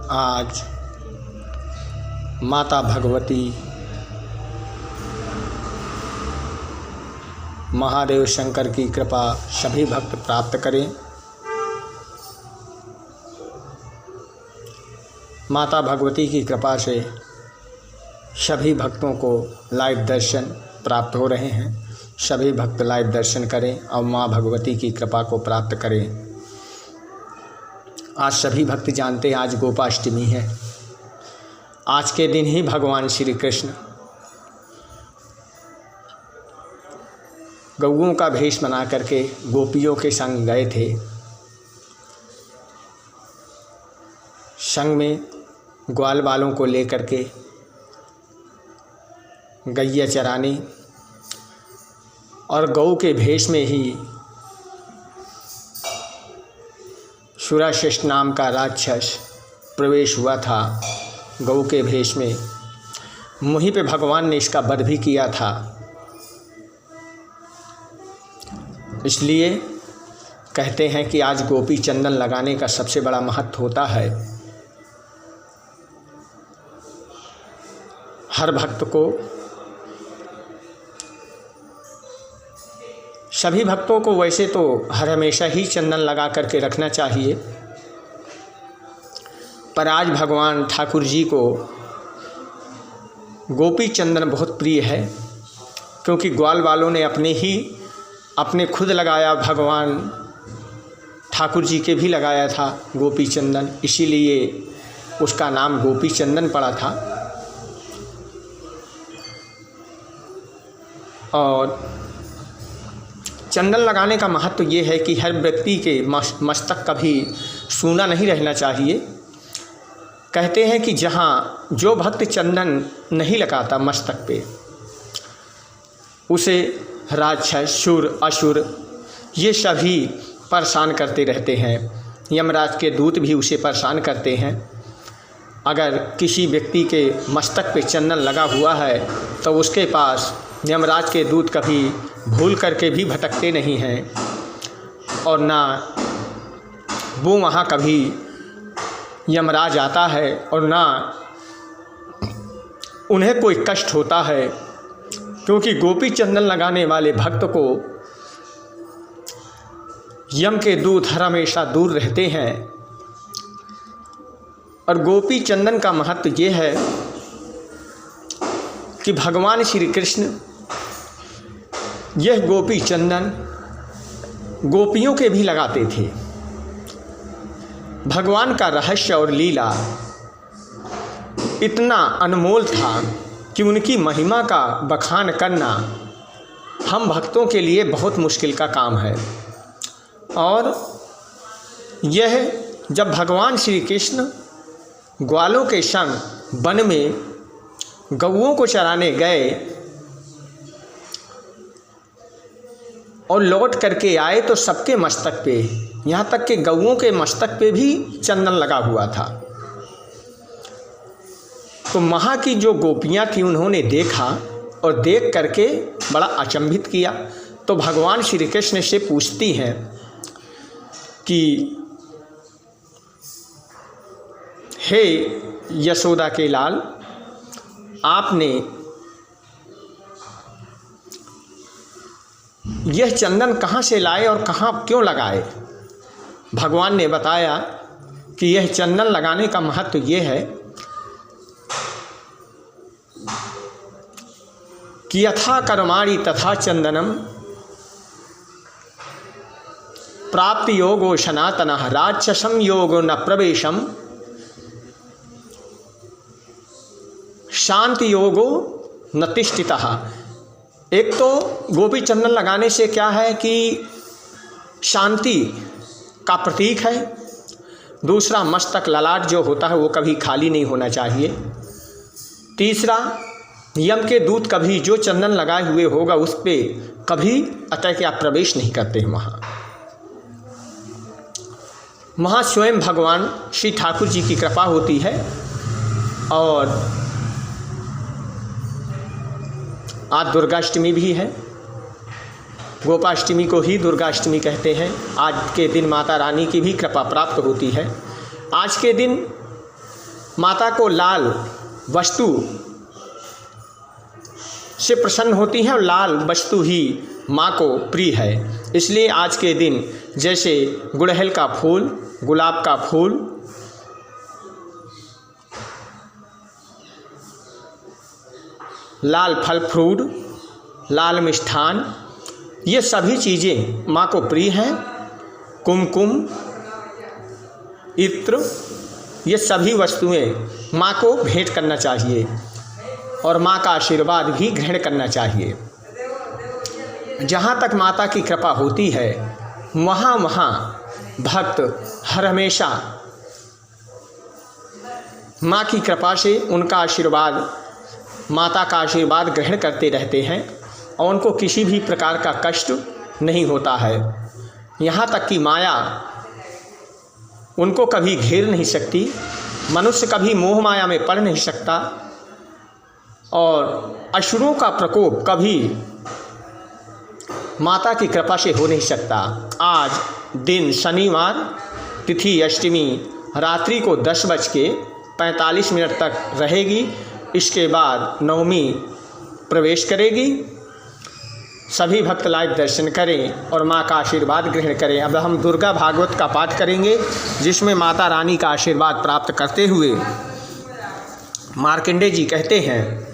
आज माता भगवती, महादेव शंकर की कृपा सभी भक्त प्राप्त करें। माता भगवती की कृपा से सभी भक्तों को लाइव दर्शन प्राप्त हो रहे हैं। सभी भक्त लाइव दर्शन करें और माँ भगवती की कृपा को प्राप्त करें। आज सभी भक्त जानते हैं आज गोपाष्टमी है। आज के दिन ही भगवान श्री कृष्ण गौओं का भेष बना करके गोपियों के संग गए थे। संग में ग्वाल बालों को लेकर के गैया चराने और गौ के भेष में ही सुराशिष्ट नाम का राक्षस प्रवेश हुआ था। गौ के भेष में वहीं पे भगवान ने इसका वध भी किया था। इसलिए कहते हैं कि आज गोपी चंदन लगाने का सबसे बड़ा महत्व होता है। हर भक्त को, सभी भक्तों को वैसे तो हर हमेशा ही चंदन लगा करके रखना चाहिए, पर आज भगवान ठाकुर जी को गोपी चंदन बहुत प्रिय है, क्योंकि ग्वाल वालों ने अपने खुद लगाया, भगवान ठाकुर जी के भी लगाया था गोपी चंदन, इसीलिए उसका नाम गोपी चंदन पड़ा था। और चंदन लगाने का महत्व ये है कि हर व्यक्ति के मस्तक कभी सूना नहीं रहना चाहिए। कहते हैं कि जहाँ जो भक्त चंदन नहीं लगाता मस्तक पे, उसे राक्षस, सुर, असुर ये सभी परेशान करते रहते हैं। यमराज के दूत भी उसे परेशान करते हैं। अगर किसी व्यक्ति के मस्तक पे चंदन लगा हुआ है तो उसके पास यमराज के दूत कभी भूल करके भी भटकते नहीं हैं, और ना वो वहाँ कभी यमराज आता है और ना उन्हें कोई कष्ट होता है, क्योंकि गोपी चंदन लगाने वाले भक्त को यम के दूत हर हमेशा दूर रहते हैं। और गोपी चंदन का महत्व ये है कि भगवान श्री कृष्ण यह गोपी चंदन गोपियों के भी लगाते थे। भगवान का रहस्य और लीला इतना अनमोल था कि उनकी महिमा का बखान करना हम भक्तों के लिए बहुत मुश्किल का काम है। और यह जब भगवान श्री कृष्ण ग्वालों के संग वन में गौओं को चराने गए और लौट करके आए तो सबके मस्तक पे, यहाँ तक कि गौओं के मस्तक पे भी चंदन लगा हुआ था। तो वहाँ की जो गोपियाँ थी उन्होंने देखा और देख करके बड़ा अचंभित किया। तो भगवान श्री कृष्ण से पूछती हैं कि हे यशोदा के लाल, आपने यह चंदन कहाँ से लाए और कहाँ क्यों लगाए? भगवान ने बताया कि यह चंदन लगाने का महत्व ये है कि यथा कर्माणि तथा चंदनम प्राप्ति योगो सनातनः राक्षसम योगो न प्रवेशम शांति योगो न तिष्ठितः। एक तो गोपी चंदन लगाने से क्या है कि शांति का प्रतीक है। दूसरा, मस्तक ललाट जो होता है वो कभी खाली नहीं होना चाहिए। तीसरा, यम के दूत कभी जो चंदन लगाए हुए होगा उस पर कभी अतः के आप प्रवेश नहीं करते हैं। वहाँ स्वयं भगवान श्री ठाकुर जी की कृपा होती है। और आज दुर्गाष्टमी भी है। गोपाष्टमी को ही दुर्गाष्टमी कहते हैं। आज के दिन माता रानी की भी कृपा प्राप्त होती है। आज के दिन माता को लाल वस्तु से प्रसन्न होती हैं और लाल वस्तु ही माँ को प्रिय है। इसलिए आज के दिन जैसे गुड़हल का फूल, गुलाब का फूल, लाल फल फ्रूट, लाल मिष्ठान, ये सभी चीज़ें माँ को प्रिय हैं। कुमकुम, इत्र, ये सभी वस्तुएं माँ को भेंट करना चाहिए और माँ का आशीर्वाद भी ग्रहण करना चाहिए। जहाँ तक माता की कृपा होती है वहाँ वहाँ भक्त हर हमेशा माँ की कृपा से उनका आशीर्वाद, माता का आशीर्वाद ग्रहण करते रहते हैं और उनको किसी भी प्रकार का कष्ट नहीं होता है। यहाँ तक कि माया उनको कभी घेर नहीं सकती, मनुष्य कभी मोह माया में पड़ नहीं सकता और असुरों का प्रकोप कभी माता की कृपा से हो नहीं सकता। आज दिन शनिवार, तिथि अष्टमी, रात्रि को 10:45 तक रहेगी। इसके बाद नवमी प्रवेश करेगी। सभी भक्त लाइव दर्शन करें और माँ का आशीर्वाद ग्रहण करें। अब हम दुर्गा भागवत का पाठ करेंगे, जिसमें माता रानी का आशीर्वाद प्राप्त करते हुए मार्कंडेय जी कहते हैं,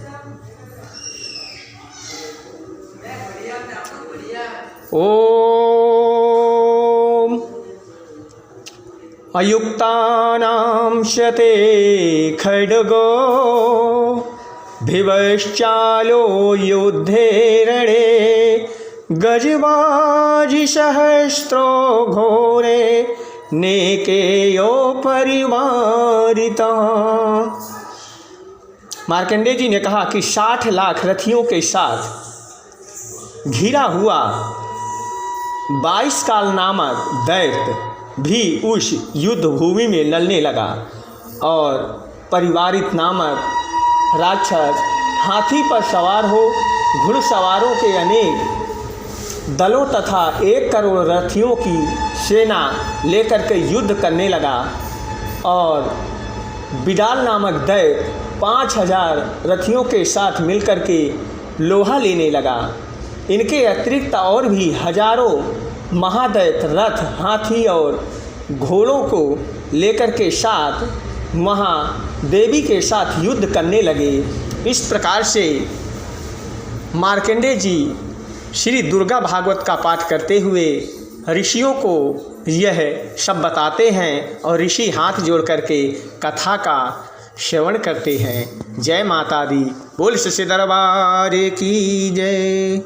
ओम अयुक्तानां शते खड्गो भिवश्चालो युद्धे रणे गजवाजिसहस्रो घोरे नेकेयो परिवारिता। मार्कंडेय जी ने कहा कि 60 लाख रथियों के साथ घिरा हुआ 22 काल नामक दैत्य भी उस युद्ध भूमि में लड़ने लगा और परिवारित नामक राक्षस हाथी पर सवार हो घुड़सवारों के अनेक दलों तथा 1 करोड़ रथियों की सेना लेकर के युद्ध करने लगा और बिडाल नामक दैत्य 5000 रथियों के साथ मिलकर के लोहा लेने लगा। इनके अतिरिक्त और भी हजारों महादैत्य रथ, हाथी और घोड़ों को लेकर के साथ महादेवी के साथ युद्ध करने लगे। इस प्रकार से मार्कंडेय जी श्री दुर्गा भागवत का पाठ करते हुए ऋषियों को यह सब बताते हैं और ऋषि हाथ जोड़ करके कथा का श्रवण करते हैं। जय माता दी, बोल सच्चे दरबार की जय।